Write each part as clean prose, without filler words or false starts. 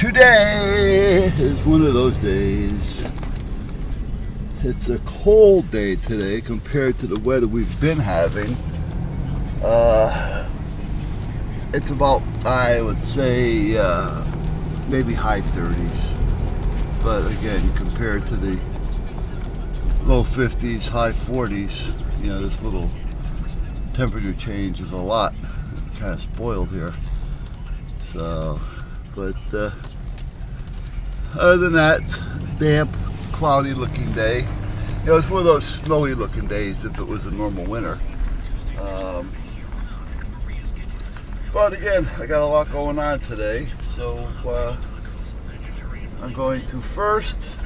Today is one of those days. It's a cold day today compared to the weather we've been having. It's about, I would say, maybe high 30s. But again, compared to the low 50s, high 40s, this little temperature change is a lot. I'm kind of spoiled here. So, but other than that, damp, cloudy looking day. It's one of those snowy looking days if it was a normal winter. But again, I got a lot going on today, so I'm going to first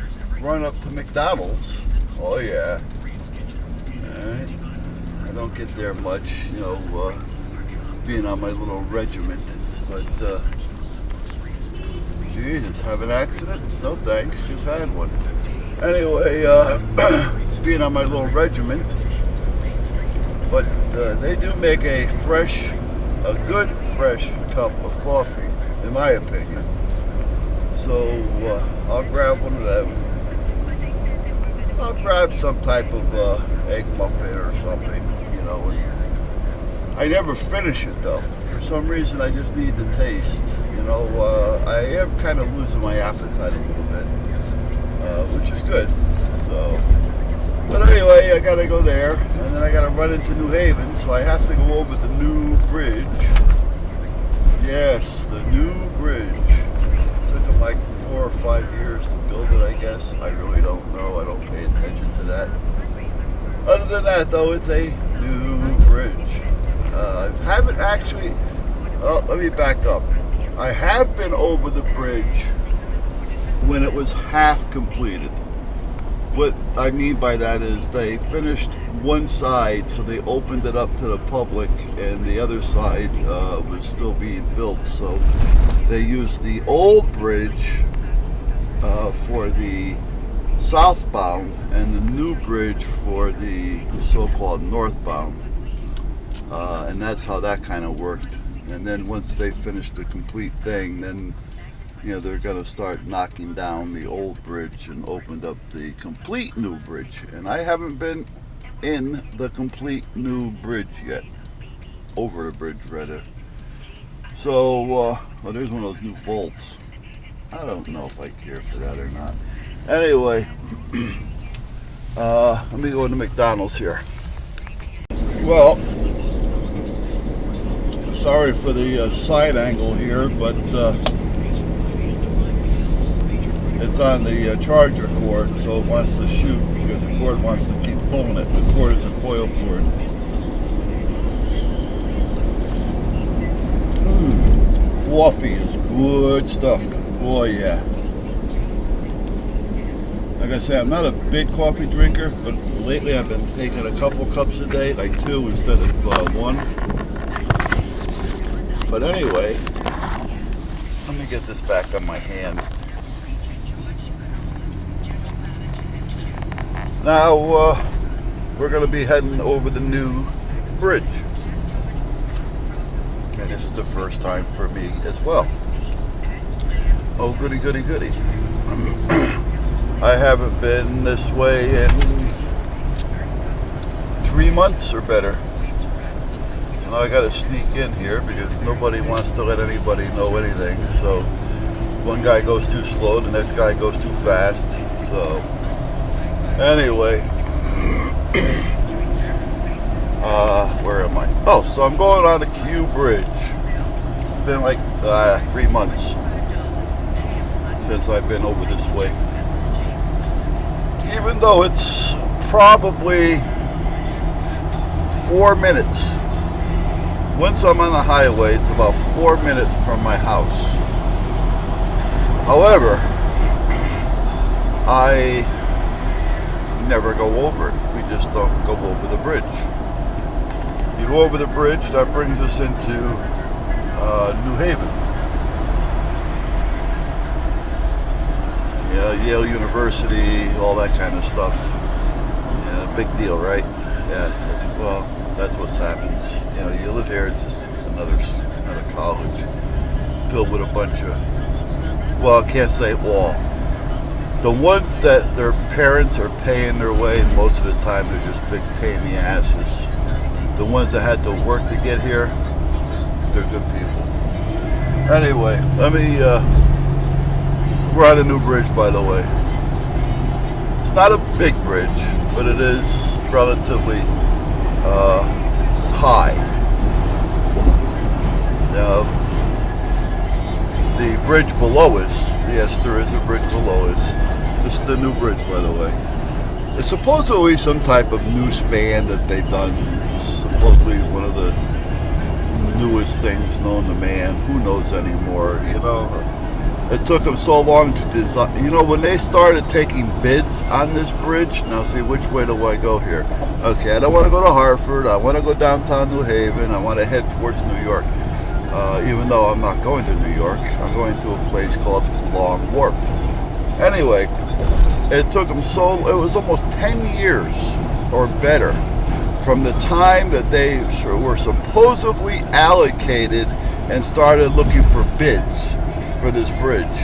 run up to McDonald's. Oh yeah. Alright. I don't get there much, being on my little regiment, but Jesus, have an accident? No thanks, just had one. Anyway, being on my little regiment, but they do make a good fresh cup of coffee, in my opinion. So I'll grab one of them. I'll grab some type of egg muffin or something, And I never finish it though. For some reason, I just need the taste. I am kind of losing my appetite a little bit, which is good. So, but anyway, I gotta go there, and then I gotta run into New Haven, so I have to go over the new bridge. Yes, the new bridge. It took them like 4 or 5 years to build it, I guess. I really don't know. I don't pay attention to that. Other than that, though, it's a new bridge. I haven't actually. Oh, let me back up. I have been over the bridge when it was half completed. What I mean by that is they finished one side, so they opened it up to the public, and the other side was still being built. So they used the old bridge for the southbound and the new bridge for the so-called northbound. And that's how that kind of worked. And then once they finished the complete thing, then they're going to start knocking down the old bridge and opened up the complete new bridge. And I haven't been in the complete new bridge yet. Over the bridge, rather. So, well, there's one of those new vaults. I don't know if I care for that or not. Anyway, let me go to McDonald's here. Well, sorry for the side angle here, but it's on the charger cord, so it wants to shoot because the cord wants to keep pulling it. The cord is a coil cord. Coffee is good stuff. Boy, yeah. Like I say, I'm not a big coffee drinker, but lately I've been taking a couple cups a day, like 2 instead of 1. But anyway, let me get this back on my hand. Now, we're going to be heading over the new bridge. And this is the first time for me as well. Oh, goody, goody, goody. I haven't been this way in 3 months or better. Now I got to sneak in here because nobody wants to let anybody know anything. So one guy goes too slow, the next guy goes too fast. So anyway, where am I? Oh, so I'm going on the Q Bridge. It's been like 3 months since I've been over this way. Even though it's probably 4 minutes. Once I'm on the highway, it's about 4 minutes from my house. However, I never go over it. We just don't go over the bridge. You go over the bridge, that brings us into New Haven. Yale University, all that kind of stuff. Yeah, big deal, right? Yeah, that's what happens. You live here, it's just another college filled with a bunch of well, I can't say all. The ones that their parents are paying their way, most of the time they're just big pain in the asses. The ones that had to work to get here, they're good people. Anyway, we're on a new bridge, by the way. It's not a big bridge, but it is relatively high. Now, the bridge below us, yes, there is a bridge below us. This is the new bridge, by the way. It's supposedly some type of new span that they've done. It's supposedly one of the newest things known to man. Who knows anymore, you know? It took them so long to design. You know, when they started taking bids on this bridge, now see, which way do I go here? Okay, I don't want to go to Hartford. I want to go downtown New Haven. I want to head towards New York. Even though I'm not going to New York, I'm going to a place called Long Wharf. Anyway, it took them it was almost 10 years or better from the time that they were supposedly allocated and started looking for bids for this bridge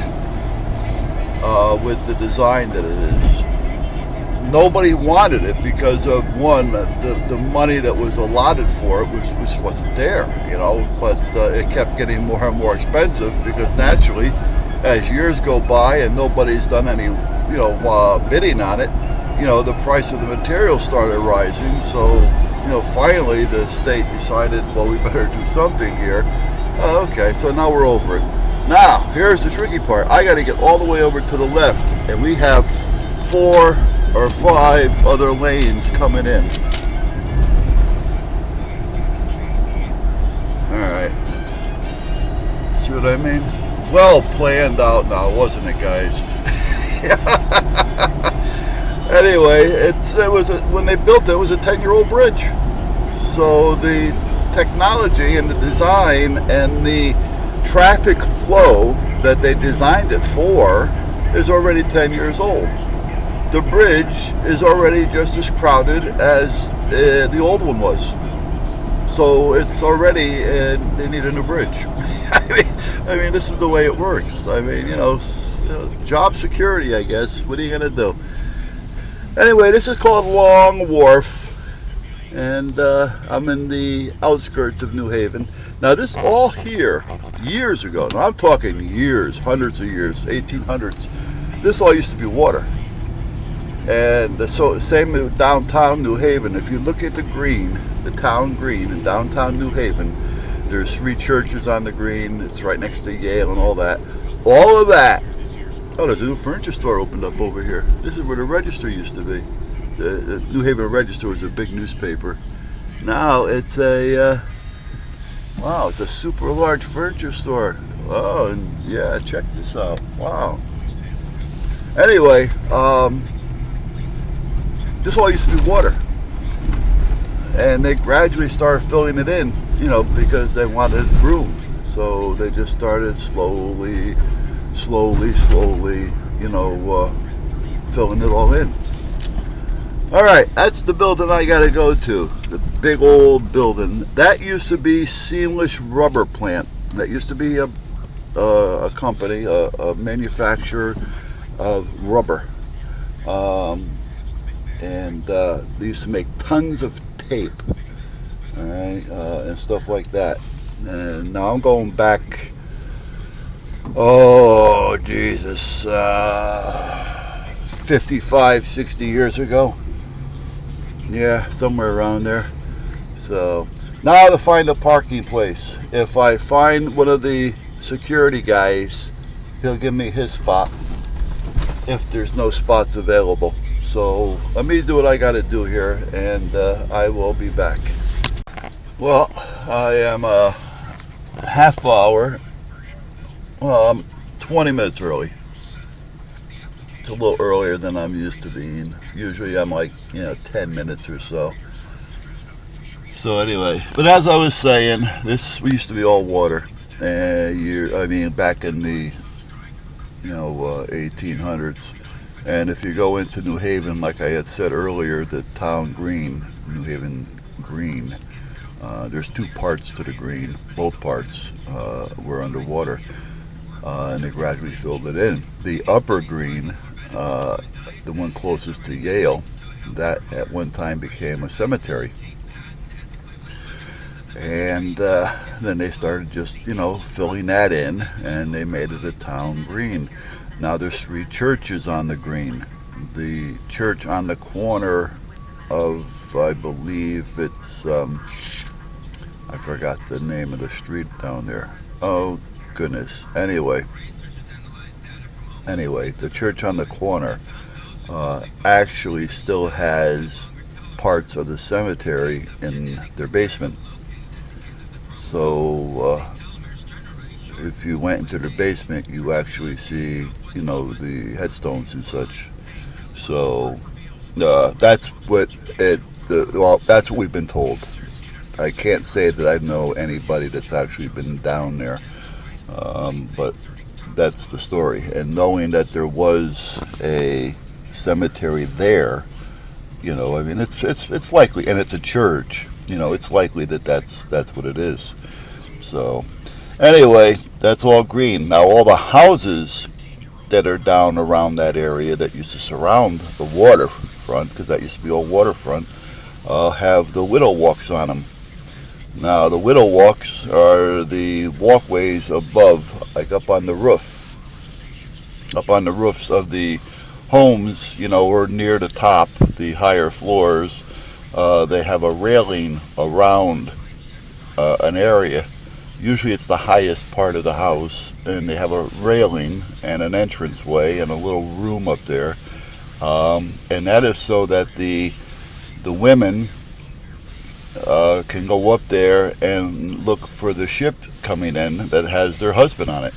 with the design that it is. Nobody wanted it because of, one, the money that was allotted for it wasn't there, you know, but it kept getting more and more expensive because naturally, as years go by and nobody's done any, you know, bidding on it, you know, the price of the materials started rising. So, you know, finally the state decided, well, we better do something here. Okay, so now we're over it. Now, here's the tricky part. I got to get all the way over to the left, and we have 4 or 5 other lanes coming in. Alright. See what I mean? Well planned out now, wasn't it, guys? Anyway, when they built it was a 10-year-old bridge. So the technology and the design and the traffic flow that they designed it for is already 10 years old. The bridge is already just as crowded as the old one was. So it's already, they need a new bridge. I mean, this is the way it works. I mean, you know, job security, I guess. What are you going to do? Anyway, this is called Long Wharf, and I'm in the outskirts of New Haven. Now, this all here, years ago, now I'm talking years, hundreds of years, 1800s, this all used to be water. And so, same with downtown New Haven. If you look at the green, the town green in downtown New Haven, there's 3 churches on the green. It's right next to Yale and all that. All of that. Oh, there's a new furniture store opened up over here. This is where the Register used to be. The New Haven Register was a big newspaper. Now it's wow, it's a super large furniture store. Oh, and yeah, check this out. Wow. Anyway, this all used to be water. And they gradually started filling it in, you know, because they wanted room. So they just started slowly, you know, filling it all in. All right, that's the building I got to go to. The big old building. That used to be Seamless Rubber Plant. That used to be a company, a manufacturer of rubber. And they used to make tons of tape, all right, and stuff like that. And now I'm going back, oh Jesus, 55, 60 years ago. Yeah, somewhere around there. So now to find a parking place. If I find one of the security guys, he'll give me his spot if there's no spots available. So let me do what I got to do here, and I will be back. Well, I am a half hour, well, I'm 20 minutes early. It's a little earlier than I'm used to being. Usually I'm like, 10 minutes or so. So anyway, but as I was saying, this used to be all water. Back in the 1800s. And if you go into New Haven, like I had said earlier, the town green, New Haven Green, there's 2 parts to the green. Both parts were underwater. and they gradually filled it in. The upper green, the one closest to Yale, that at one time became a cemetery. And then they started just, filling that in, and they made it a town green. Now there's 3 churches on the green. The church on the corner of, I believe it's, I forgot the name of the street down there. Oh, goodness. Anyway, the church on the corner actually still has parts of the cemetery in their basement. So if you went into the basement, you actually see, the headstones and such. So that's what that's what we've been told. I can't say that I know anybody that's actually been down there, but that's the story. And knowing that there was a cemetery there, it's likely, and it's a church. It's likely that that's what it is. So anyway, that's all green. Now all the houses that are down around that area that used to surround the waterfront, because that used to be all waterfront, have the widow walks on them. Now the widow walks are the walkways above, like up on the roof, up on the roofs of the homes, or near the top, the higher floors. They have a railing around an area. Usually it's the highest part of the house, and they have a railing and an entranceway and a little room up there, and that is so that the women can go up there and look for the ship coming in that has their husband on it,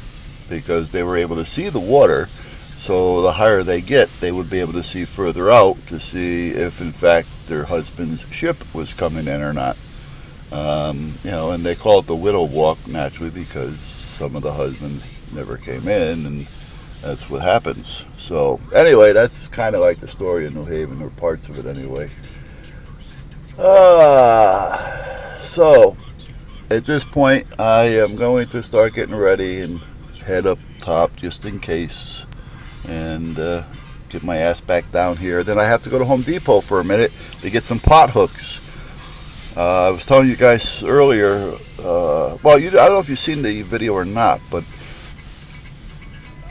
because they were able to see the water. So the higher they get, they would be able to see further out to see if in fact their husband's ship was coming in or not. And they call it the widow walk naturally because some of the husbands never came in, and that's what happens. So anyway, that's kind of like the story of New Haven, or parts of it anyway. So at this point, I am going to start getting ready and head up top just in case, and get my ass back down here. Then I have to go to Home Depot for a minute to get some pot hooks. I was telling you guys earlier, I don't know if you've seen the video or not, but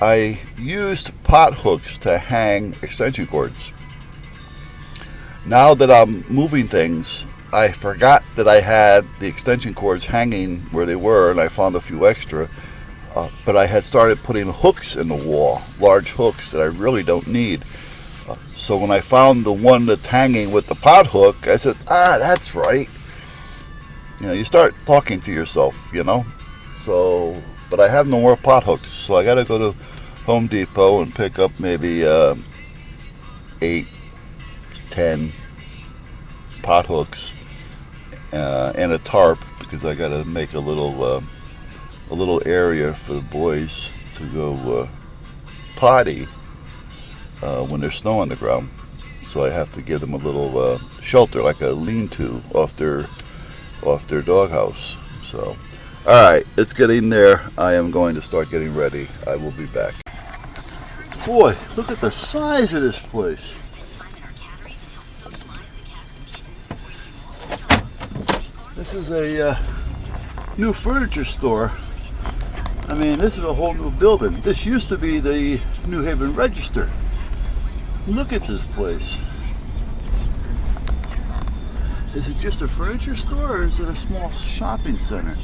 I used pot hooks to hang extension cords. Now that I'm moving things, I forgot that I had the extension cords hanging where they were, and I found a few extra. But I had started putting hooks in the wall, large hooks that I really don't need. So when I found the one that's hanging with the pot hook, I said, that's right. You start talking to yourself, So, but I have no more pot hooks, so I got to go to Home Depot and pick up maybe 8, 10 pot hooks and a tarp, because I got to make a little area for the boys to go potty when there's snow on the ground. So I have to give them a little shelter, like a lean-to off their doghouse. So, all right, it's getting there. I am going to start getting ready. I will be back. Boy, look at the size of this place. This is a new furniture store. I mean, this is a whole new building. This used to be the New Haven Register. Look at this place. Is it just a furniture store, or is it a small shopping center?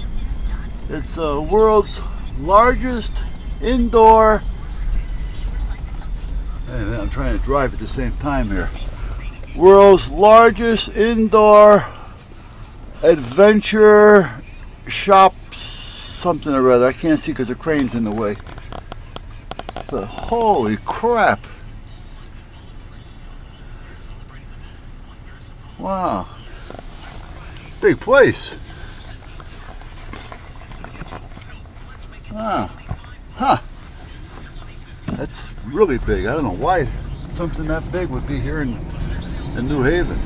It's the world's largest indoor... Hey, I'm trying to drive at the same time here. World's largest indoor adventure shop, something or other. I can't see because the crane's in the way. But holy crap. Wow. Big place. Wow. Huh. That's really big. I don't know why something that big would be here in New Haven.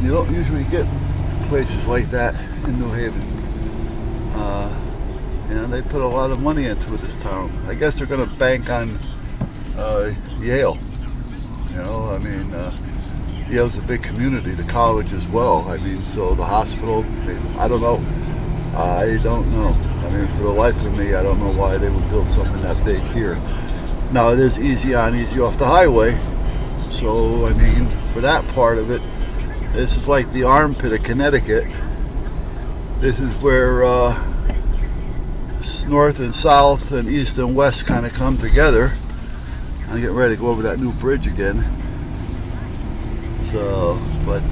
You don't usually get places like that in New Haven. And they put a lot of money into this town. I guess they're going to bank on Yale. You know, I mean, Yale's a big community, the college as well. I mean, so the hospital, I don't know. I don't know. I mean, for the life of me, I don't know why they would build something that big here. Now, it is easy on, easy off the highway. So, I mean, for that part of it, this is like the armpit of Connecticut. This is where north and south and east and west kind of come together. I'm getting ready to go over that new bridge again. So, but,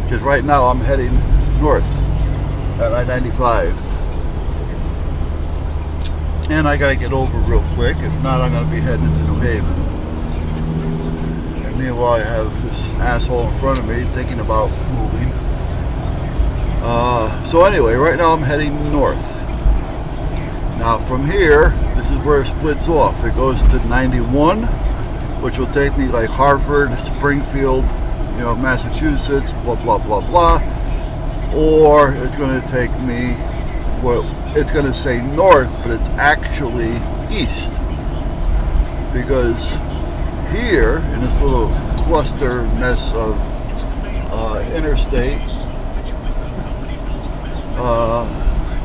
because right now I'm heading north at I-95. And I gotta get over real quick. If not, I'm gonna be heading into New Haven. And meanwhile, I have this asshole in front of me thinking about moving. So anyway, right now I'm heading north. Now from here, this is where it splits off. It goes to 91, which will take me like Hartford, Springfield, you know, Massachusetts, blah, blah, blah, blah. Or it's going to take me, well, it's going to say north, but it's actually east. Because here, in this little cluster mess of interstate,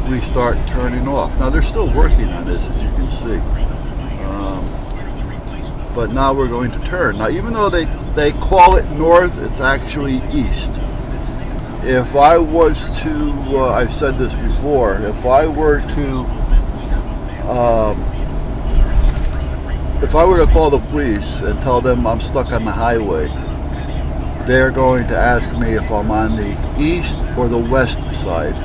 we start turning off. Now they're still working on this, as you can see. But now we're going to turn. Now, even though they call it north, it's actually east. If I was to, I've said this before, if I were to call the police and tell them I'm stuck on the highway, they're going to ask me if I'm on the east or the west side,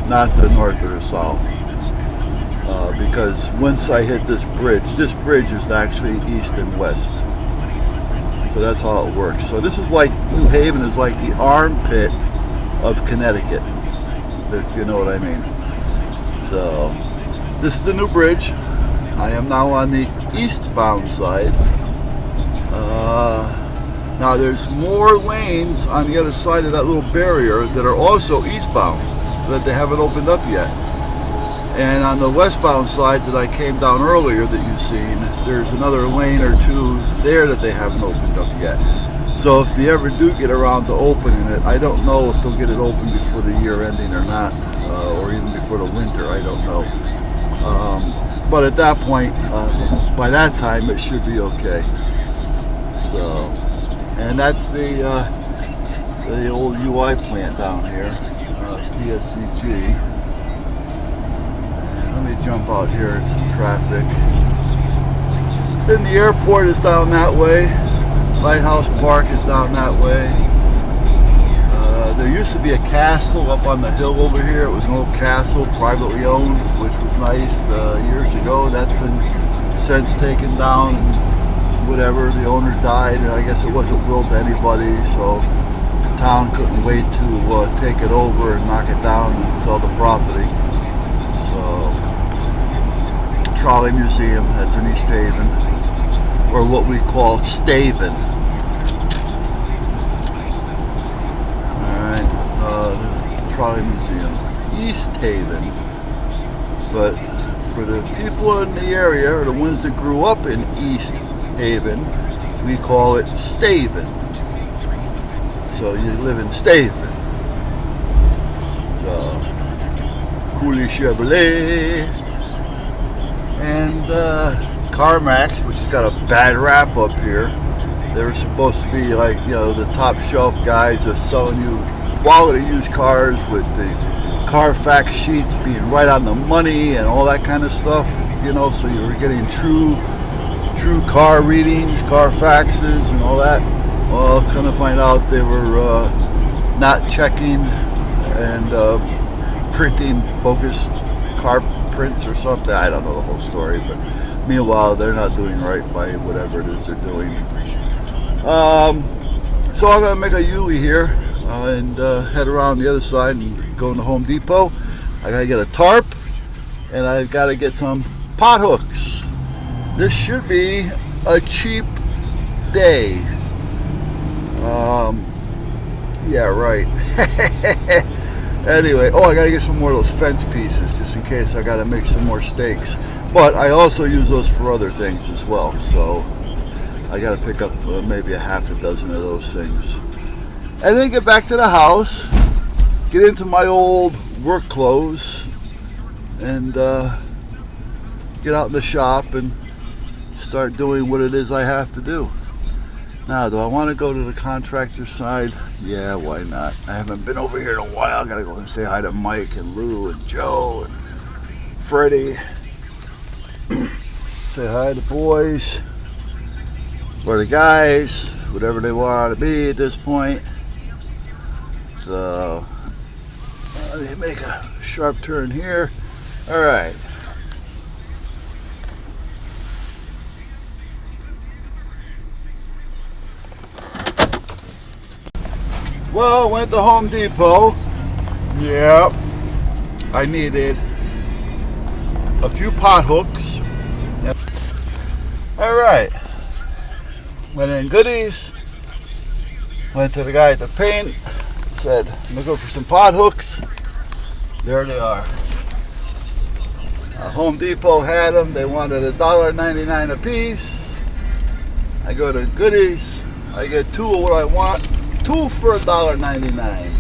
not the north or the south. Because once I hit this bridge is actually east and west. So that's how it works. So this is like, New Haven is like the armpit of Connecticut, if you know what I mean. So this is the new bridge. I am now on the eastbound side. Now there's more lanes on the other side of that little barrier that are also eastbound that they haven't opened up yet. And on the westbound side that I came down earlier that you've seen, there's another lane or two there that they haven't opened up yet. So if they ever do get around to opening it, I don't know if they'll get it open before the year ending or not, or even before the winter, I don't know. But at that point, by that time, it should be okay. So, and that's the old UI plant down here, PSCG. Let me jump out here at some traffic. And the airport is down that way. Lighthouse Park is down that way. There used to be a castle up on the hill over here. It was an old castle, privately owned, which was nice years ago. That's been since taken down and whatever. The owner died, and I guess it wasn't willed to anybody, so the town couldn't wait to take it over and knock it down and sell the property. So, Trolley Museum, that's in East Haven, or what we call Staven. Alright, Trolley Museum, East Haven. But for the people in the area, or the ones that grew up in East Haven, we call it Staven. So you live in Staven. So, Cooley Chevrolet. And CarMax, which has got a bad rap up here. They were supposed to be like, you know, the top shelf guys are selling you quality used cars with the Carfax sheets being right on the money and all that kind of stuff, you know, so you were getting true car readings, Carfaxes and all that. Well, come to find out they were not checking and printing bogus car prints or something. I don't know the whole story, but meanwhile they're not doing right by whatever it is they're doing. So I'm gonna make a U-turn here and head around the other side and go into Home Depot. I gotta get a tarp and I've got to get some pot hooks. This should be a cheap day. Yeah, right. Anyway, oh, I gotta get some more of those fence pieces just in case I gotta make some more stakes. But I also use those for other things as well. So I gotta pick up maybe a half a dozen of those things. And then get back to the house, get into my old work clothes, and get out in the shop and start doing what it is I have to do. Now, do I want to go to the contractor side? Yeah, why not? I haven't been over here in a while. I gotta go and say hi to Mike and Lou and Joe and Freddie. Say hi to the boys or the guys, whatever they want to be at this point. So let me make a sharp turn here. All right. Well, went to Home Depot. Yep. I needed a few pot hooks. All right. Went in Goodies. Went to the guy at the paint. Said, I'm gonna go for some pot hooks. There they are. Home Depot had them. They wanted $1.99 a piece. I go to Goodies. I get two of what I want. Two for $1.99.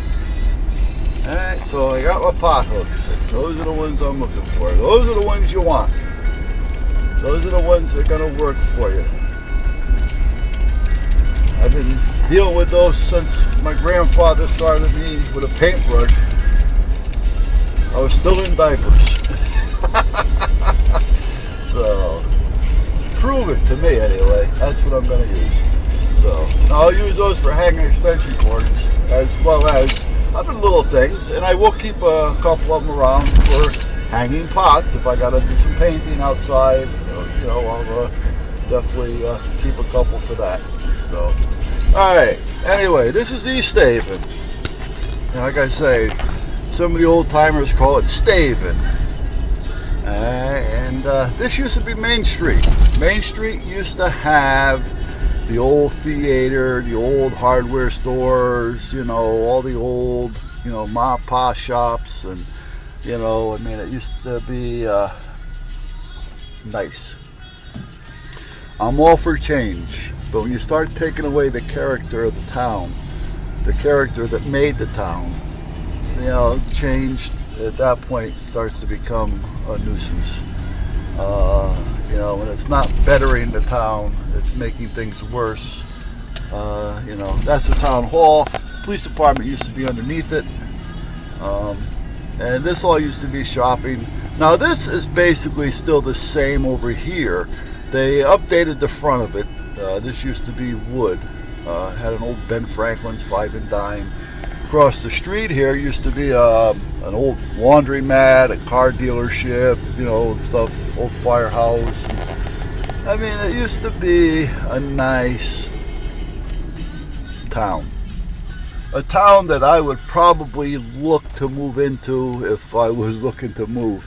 Alright, so I got my pot hooks. Those are the ones I'm looking for. Those are the ones you want. Those are the ones that are going to work for you. I've been dealing with those since my grandfather started me with a paintbrush. I was still in diapers. So, prove it to me anyway. That's what I'm going to use. So, I'll use those for hanging extension cords as well as other little things, and I will keep a couple of them around for hanging pots if I got to do some painting outside. You know, I'll definitely keep a couple for that. So, all right. Anyway, this is East Haven. And like I say, some of the old timers call it Staven. And this used to be Main Street. Main Street used to have the old theater, the old hardware stores, you know, all the old, you know, ma pa shops, and, you know, I mean, it used to be nice. I'm all for change, but when you start taking away the character of the town, the character that made the town, you know, change at that point starts to become a nuisance. You know, when it's not bettering the town, it's making things worse. You know, that's the town hall. Police department used to be underneath it. And this all used to be shopping. Now this is basically still the same over here. They updated the front of it. This used to be wood. Had an old Ben Franklin's 5 and dime. Across the street here used to be an old laundromat, a car dealership, you know, stuff, old firehouse. I mean, it used to be a nice town. A town that I would probably look to move into if I was looking to move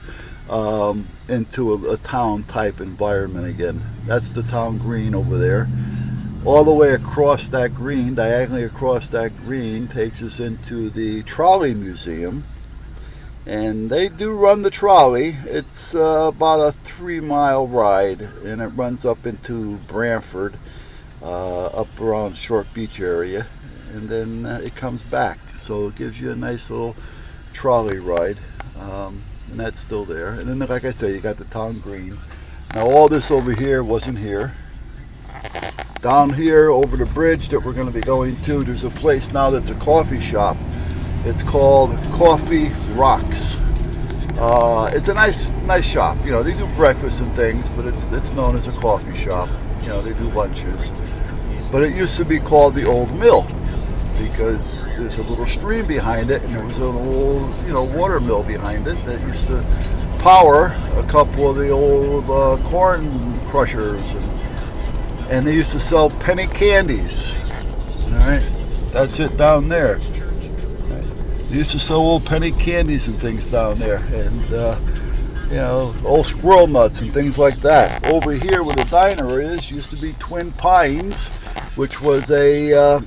into a town type environment again. That's the town green over there. All the way across that green, diagonally across that green, takes us into the trolley museum. And they do run the trolley. It's about a 3-mile ride, and it runs up into Branford, up around Short Beach area, and then it comes back. So it gives you a nice little trolley ride, and that's still there. And then, like I say, you got the town green. Now all this over here wasn't here. Down here over the bridge that we're going to be going to, there's a place now that's a coffee shop. It's called Coffee Rocks. It's a nice shop. You know, they do breakfast and things, but it's known as a coffee shop. You know, they do lunches. But it used to be called the Old Mill because there's a little stream behind it, and there was an old, you know, water mill behind it that used to power a couple of the old corn crushers, and they used to sell penny candies. All right, that's it down there. They used to sell old penny candies and things down there, and you know, old squirrel nuts and things like that. Over here where the diner is used to be Twin Pines, which was a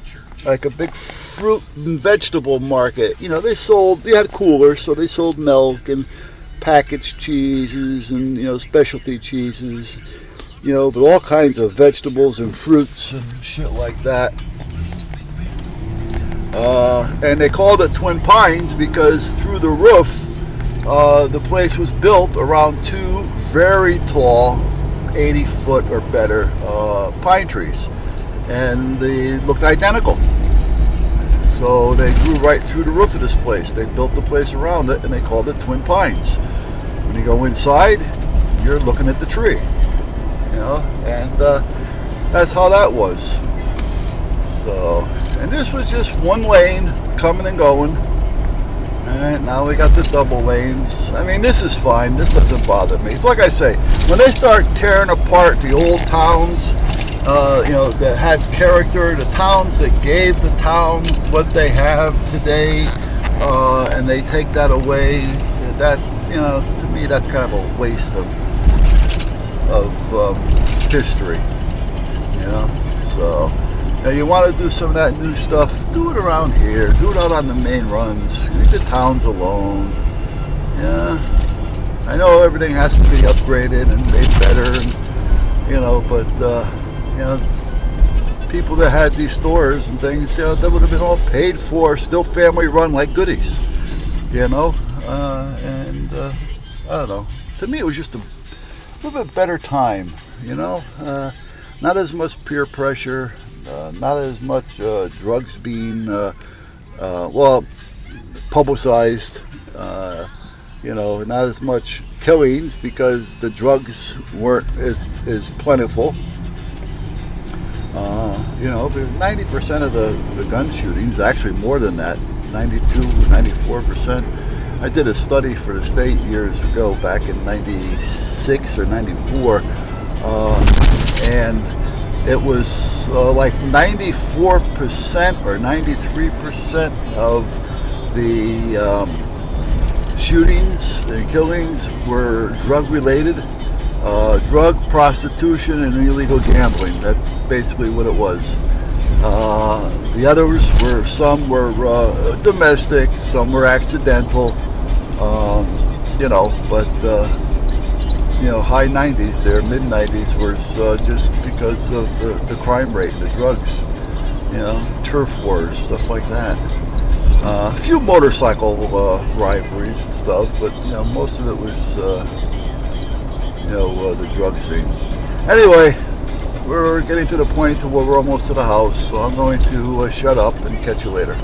like a big fruit and vegetable market. You know, they had coolers, so they sold milk and packaged cheeses and, you know, specialty cheeses, you know, but all kinds of vegetables and fruits and shit like that. And they called it Twin Pines because through the roof, the place was built around two very tall, 80-foot or better pine trees, and they looked identical. So they grew right through the roof of this place. They built the place around it, and they called it Twin Pines. When you go inside, you're looking at the tree, you know, and that's how that was. So, and this was just one lane coming and going. And now we got the double lanes. I mean, this is fine. This doesn't bother me. It's like I say, when they start tearing apart the old towns, you know, that had character, the towns that gave the town what they have today, and they take that away, that, you know, to me, that's kind of a waste of history, you know. So, now you want to do some of that new stuff, do it around here, do it out on the main runs, leave the towns alone. Yeah, I know everything has to be upgraded and made better, and, you know, but you know, people that had these stores and things, you know, that would have been all paid for, still family run like Goody's, you know. And I don't know, to me it was just a little bit better time, you know. Not as much peer pressure, not as much drugs being well publicized, you know, not as much killings because the drugs weren't as plentiful. You know, 90% of the gun shootings, actually more than that, 92, 94%. I did a study for the state years ago, back in 96 or 94, and it was like 94% or 93% of the shootings and killings were drug related. Drug, prostitution, and illegal gambling. That's basically what it was. The others were, some were domestic, some were accidental, you know, but, you know, high 90s there, mid 90s was just because of the crime rate, the drugs, you know, turf wars, stuff like that. A few motorcycle rivalries and stuff, but, you know, most of it was, you know, the drug scene. Anyway, we're getting to the point to where we're almost to the house, so I'm going to shut up and catch you later.